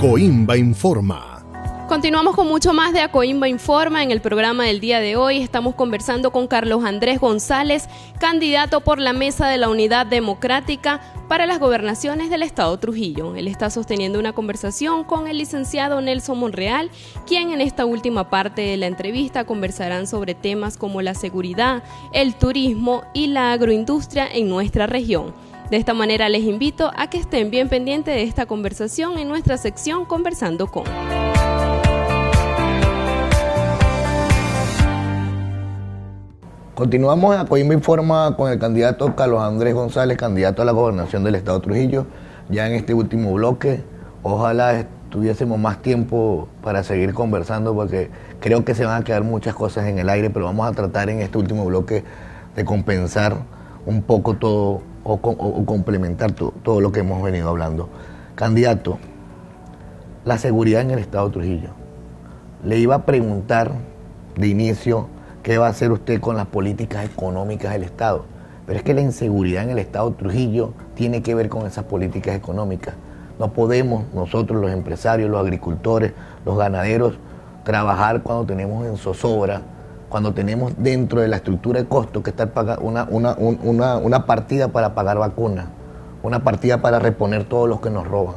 Acoimba Informa. Continuamos con mucho más de Acoimba Informa. En el programa del día de hoy estamos conversando con Carlos Andrés González, candidato por la Mesa de la Unidad Democrática para las gobernaciones del Estado Trujillo. Él está sosteniendo una conversación con el licenciado Nelson Monreal, quien en esta última parte de la entrevista conversarán sobre temas como la seguridad, el turismo y la agroindustria en nuestra región. De esta manera les invito a que estén bien pendientes de esta conversación en nuestra sección Conversando con. Continuamos en Acoimba Informa con el candidato Carlos Andrés González, candidato a la gobernación del Estado Trujillo. Ya en este último bloque, ojalá tuviésemos más tiempo para seguir conversando, porque creo que se van a quedar muchas cosas en el aire, pero vamos a tratar en este último bloque de compensar un poco todo o complementar todo lo que hemos venido hablando. Candidato, la seguridad en el Estado Trujillo. Le iba a preguntar de inicio qué va a hacer usted con las políticas económicas del Estado, pero es que la inseguridad en el Estado Trujillo tiene que ver con esas políticas económicas. No podemos nosotros, los empresarios, los agricultores, los ganaderos, trabajar cuando tenemos en zozobra, cuando tenemos dentro de la estructura de costos que está una partida para pagar vacunas, una partida para reponer todos los que nos roban.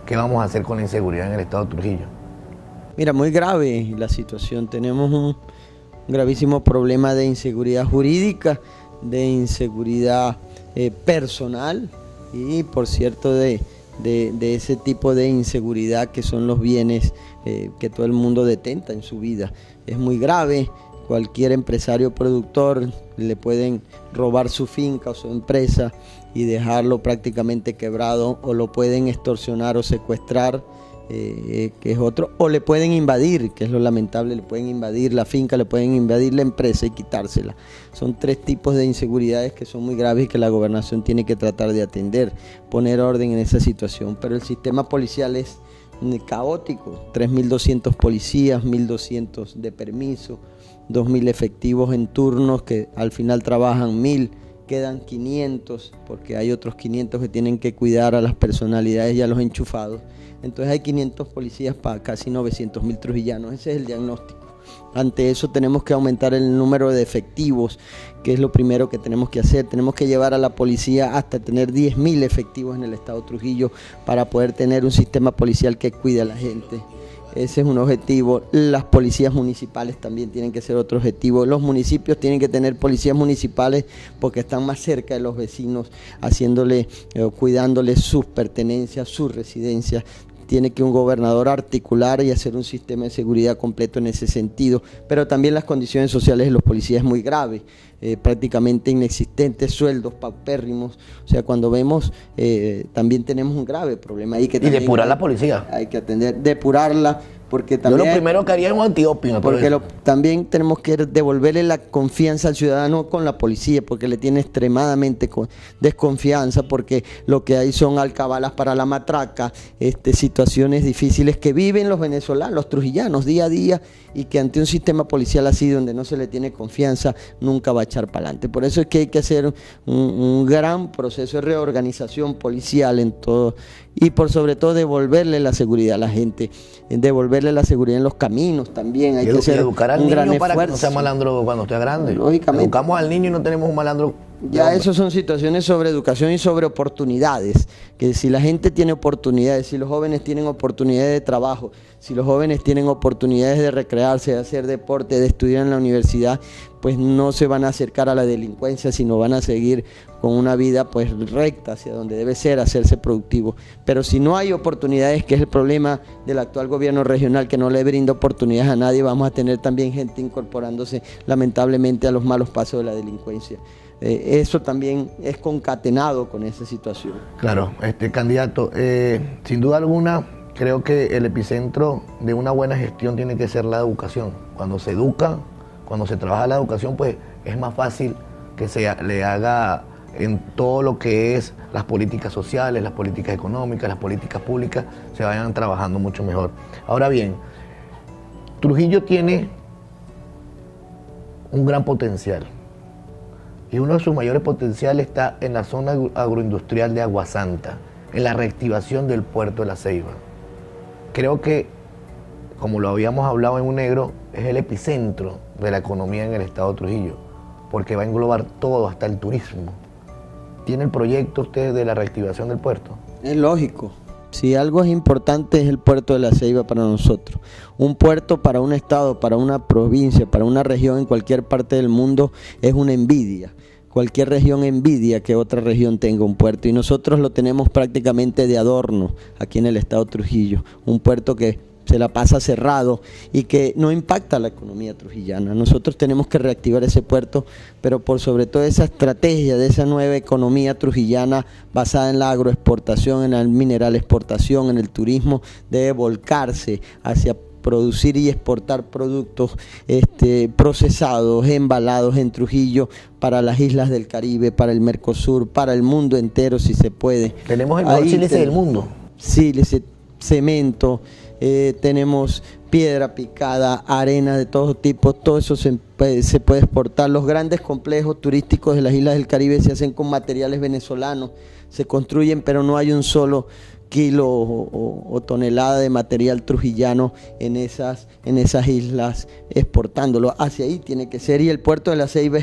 ¿Qué vamos a hacer con la inseguridad en el Estado Trujillo? Mira, muy grave la situación. Tenemos un gravísimo problema de inseguridad jurídica, de inseguridad personal y, por cierto, de ese tipo de inseguridad que son los bienes que todo el mundo detenta en su vida. Es muy grave. Cualquier empresario productor le pueden robar su finca o su empresa y dejarlo prácticamente quebrado, o lo pueden extorsionar o secuestrar, que es otro, o le pueden invadir, que es lo lamentable, le pueden invadir la finca, le pueden invadir la empresa y quitársela. Son tres tipos de inseguridades que son muy graves y que la gobernación tiene que tratar de atender, poner orden en esa situación. Pero el sistema policial es caótico, 3.200 policías, 1.200 de permiso, 2.000 efectivos en turnos que al final trabajan 1.000, quedan 500 porque hay otros 500 que tienen que cuidar a las personalidades y a los enchufados. Entonces hay 500 policías para casi 900.000 trujillanos. Ese es el diagnóstico. Ante eso tenemos que aumentar el número de efectivos, que es lo primero que tenemos que hacer. Tenemos que llevar a la policía hasta tener 10.000 efectivos en el Estado Trujillo para poder tener un sistema policial que cuide a la gente. Ese es un objetivo. Las policías municipales también tienen que ser otro objetivo. Los municipios tienen que tener policías municipales porque están más cerca de los vecinos, cuidándoles sus pertenencias, sus residencias. Tiene que un gobernador articular y hacer un sistema de seguridad completo en ese sentido, pero también las condiciones sociales de los policías es muy grave, prácticamente inexistentes, sueldos paupérrimos. O sea, cuando vemos, también tenemos un grave problema ahí. Y depurar la policía. Hay que atender, depurarla, porque también... Yo lo primero que haría es un antidoping. Porque también tenemos que devolverle la confianza al ciudadano con la policía, porque le tiene extremadamente desconfianza, porque lo que hay son alcabalas para la matraca, situaciones difíciles que viven los venezolanos, los trujillanos día a día, y que ante un sistema policial así donde no se le tiene confianza nunca va a echar para adelante. Por eso es que hay que hacer un gran proceso de reorganización policial en todo, y por sobre todo devolverle la seguridad a la gente, devolverle la seguridad en los caminos también. Hay que hacer educar al niño para que no sea malandro cuando esté grande. Lógicamente. Educamos al niño y no tenemos un malandro. Ya eso son situaciones sobre educación y sobre oportunidades, que si la gente tiene oportunidades, si los jóvenes tienen oportunidades de trabajo, si los jóvenes tienen oportunidades de recrearse, de hacer deporte, de estudiar en la universidad, pues no se van a acercar a la delincuencia, sino van a seguir con una vida pues recta hacia donde debe ser, hacerse productivo. Pero si no hay oportunidades, que es el problema del actual gobierno regional, que no le brinda oportunidades a nadie, vamos a tener también gente incorporándose lamentablemente a los malos pasos de la delincuencia. Eso también es concatenado con esa situación. Claro, candidato, sin duda alguna, creo que el epicentro de una buena gestión tiene que ser la educación. Cuando se educa, cuando se trabaja la educación, pues es más fácil que se le haga en todo lo que es las políticas sociales, las políticas económicas, las políticas públicas, se vayan trabajando mucho mejor. Ahora bien, Trujillo tiene un gran potencial. Y uno de sus mayores potenciales está en la zona agroindustrial de Aguasanta, en la reactivación del puerto de La Ceiba. creo que, como lo habíamos hablado en Un Negro, es el epicentro de la economía en el estado de Trujillo, porque va a englobar todo, hasta el turismo. ¿Tiene el proyecto usted de la reactivación del puerto? Es lógico. Si algo es importante es el puerto de La Ceiba para nosotros. Un puerto para un estado, para una provincia, para una región en cualquier parte del mundo es una envidia. Cualquier región envidia que otra región tenga un puerto y nosotros lo tenemos prácticamente de adorno aquí en el estado de Trujillo. Un puerto que se la pasa cerrado y que no impacta la economía trujillana. Nosotros tenemos que reactivar ese puerto, pero por sobre todo esa estrategia de esa nueva economía trujillana basada en la agroexportación, en la mineral exportación, en el turismo, debe volcarse hacia producir y exportar productos procesados, embalados en Trujillo para las islas del Caribe, para el Mercosur, para el mundo entero si se puede. Tenemos el mejor sílice del mundo. Sílice, cemento, tenemos piedra picada, arena de todo tipo, todo eso se puede exportar. Los grandes complejos turísticos de las islas del Caribe se hacen con materiales venezolanos, se construyen, pero no hay un solo kilo o tonelada de material trujillano en esas islas exportándolo. Hacia ahí tiene que ser, y el puerto de La Ceiba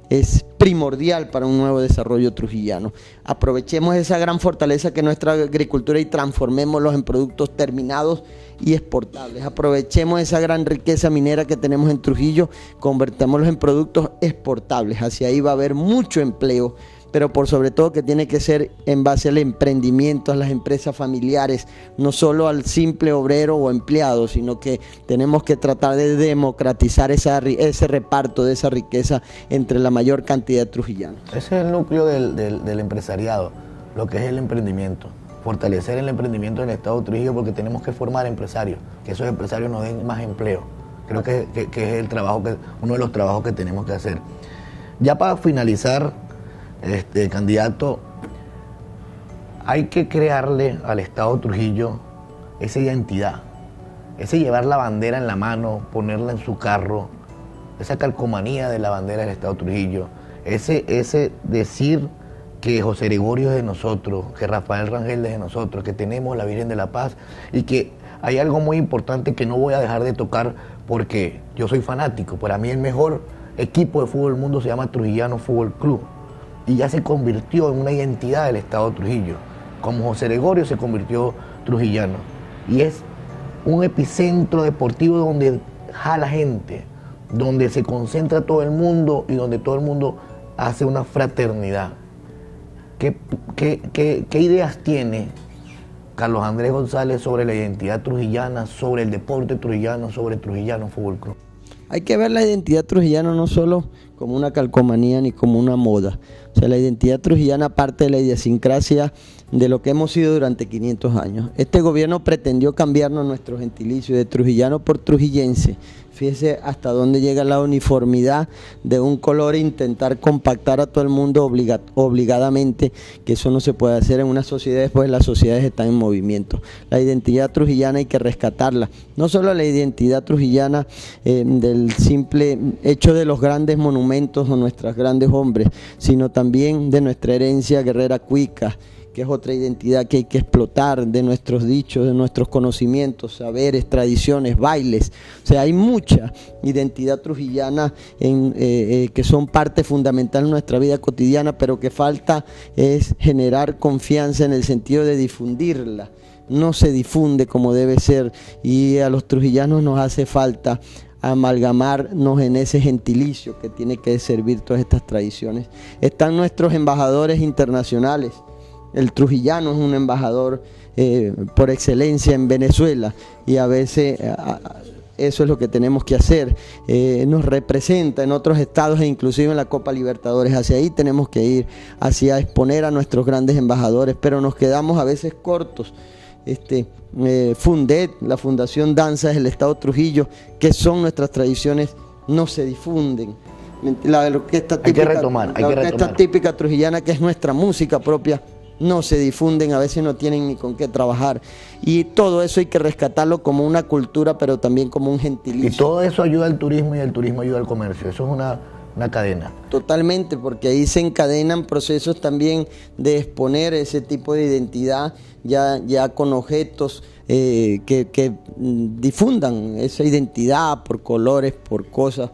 es primordial para un nuevo desarrollo trujillano. Aprovechemos esa gran fortaleza que es nuestra agricultura y transformémoslos en productos terminados y exportables. Aprovechemos esa gran riqueza minera que tenemos en Trujillo, convertámoslos en productos exportables. Hacia ahí va a haber mucho empleo, pero por sobre todo que tiene que ser en base al emprendimiento, a las empresas familiares, no solo al simple obrero o empleado, sino que tenemos que tratar de democratizar ese reparto de esa riqueza entre la mayor cantidad de trujillanos. Ese es el núcleo del empresariado, lo que es el emprendimiento. Fortalecer el emprendimiento en el estado de Trujillo, porque tenemos que formar empresarios, que esos empresarios nos den más empleo. Creo que es el trabajo uno de los trabajos que tenemos que hacer. Ya para finalizar, candidato, hay que crearle al estado de Trujillo esa identidad, ese llevar la bandera en la mano, ponerla en su carro, esa calcomanía de la bandera del estado de Trujillo, ese decir que José Gregorio es de nosotros, que Rafael Rangel es de nosotros, que tenemos la Virgen de la Paz, y que hay algo muy importante que no voy a dejar de tocar porque yo soy fanático. Para mí el mejor equipo de fútbol del mundo se llama Trujillano Fútbol Club, y ya se convirtió en una identidad del estado de Trujillo, como José Gregorio se convirtió trujillano, y es un epicentro deportivo donde jala gente, donde se concentra todo el mundo y donde todo el mundo hace una fraternidad. ¿Qué ideas tiene Carlos Andrés González sobre la identidad trujillana, sobre el deporte trujillano, sobre Trujillano Fútbol Club? Hay que ver la identidad trujillana no solo como una calcomanía ni como una moda. O sea, la identidad trujillana parte de la idiosincrasia de lo que hemos sido durante 500 años. Este gobierno pretendió cambiarnos nuestro gentilicio de trujillano por trujillense. Fíjese hasta dónde llega la uniformidad de un color e intentar compactar a todo el mundo obligadamente, que eso no se puede hacer en una sociedad, después las sociedades están en movimiento. La identidad trujillana hay que rescatarla, no solo la identidad trujillana del simple hecho de los grandes monumentos o nuestros grandes hombres, sino también de nuestra herencia guerrera cuica, que es otra identidad que hay que explotar, de nuestros dichos, de nuestros conocimientos, saberes, tradiciones, bailes. O sea, hay mucha identidad trujillana que son parte fundamental en nuestra vida cotidiana, pero que falta es generar confianza en el sentido de difundirla. No se difunde como debe ser, y a los trujillanos nos hace falta amalgamarnos en ese gentilicio que tiene que servir todas estas tradiciones. Están nuestros embajadores internacionales. El trujillano es un embajador por excelencia en Venezuela, y a veces eso es lo que tenemos que hacer. Nos representa en otros estados e inclusive en la Copa Libertadores. Hacia ahí tenemos que ir, hacia exponer a nuestros grandes embajadores, pero nos quedamos a veces cortos. Fundet, la Fundación Danzas del Estado Trujillo, que son nuestras tradiciones, no se difunden. La orquesta típica trujillana, que es nuestra música propia, no se difunden, a veces no tienen ni con qué trabajar, y todo eso hay que rescatarlo como una cultura, pero también como un gentilicio. Y todo eso ayuda al turismo, y el turismo ayuda al comercio. Eso es una cadena. Totalmente, porque ahí se encadenan procesos también de exponer ese tipo de identidad ya con objetos que difundan esa identidad por colores, por cosas.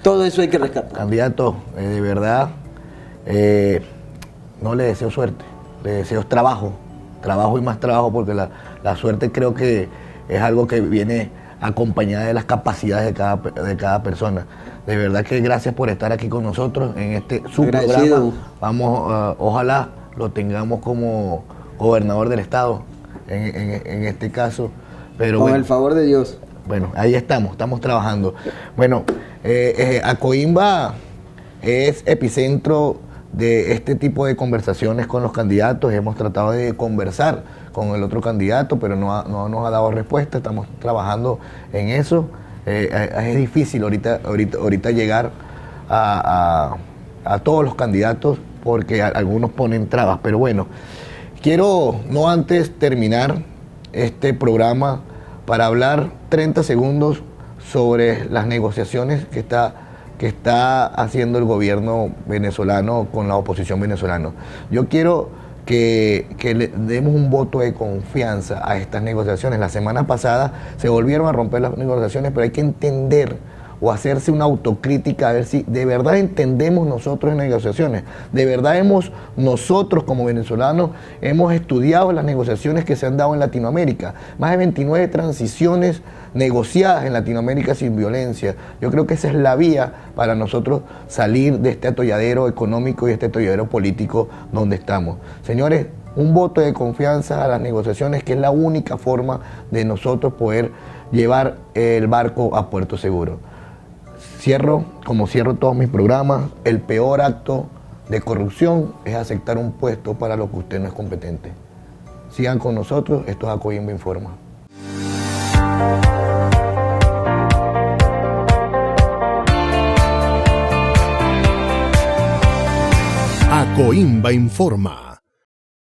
Todo eso hay que rescatar. Candidato, de verdad, no le deseo suerte, le deseo trabajo y más trabajo, porque la suerte creo que es algo que viene acompañada de las capacidades de cada persona. De verdad que gracias por estar aquí con nosotros en este su programa. Vamos, ojalá lo tengamos como gobernador del estado, en este caso. Pero con el favor de Dios. Bueno, ahí estamos trabajando. Bueno, Acoimba es epicentro de este tipo de conversaciones con los candidatos. Hemos tratado de conversar con el otro candidato, pero no nos ha dado respuesta. Estamos trabajando en eso. Es difícil ahorita llegar a todos los candidatos, porque algunos ponen trabas. Pero bueno, quiero no antes terminar este programa para hablar 30 segundos sobre las negociaciones que está haciendo el gobierno venezolano con la oposición venezolana. Yo quiero que le demos un voto de confianza a estas negociaciones. La semana pasada se volvieron a romper las negociaciones, pero hay que entender o hacerse una autocrítica a ver si de verdad entendemos nosotros en negociaciones, de verdad nosotros como venezolanos hemos estudiado las negociaciones que se han dado en Latinoamérica, más de 29 transiciones negociadas en Latinoamérica sin violencia. Yo creo que esa es la vía para nosotros salir de este atolladero económico y este atolladero político donde estamos. Señores, un voto de confianza a las negociaciones, que es la única forma de nosotros poder llevar el barco a puerto seguro. Como cierro todos mis programas, el peor acto de corrupción es aceptar un puesto para lo que usted no es competente. Sigan con nosotros, esto es Acoimba Informa. Acoimba Informa.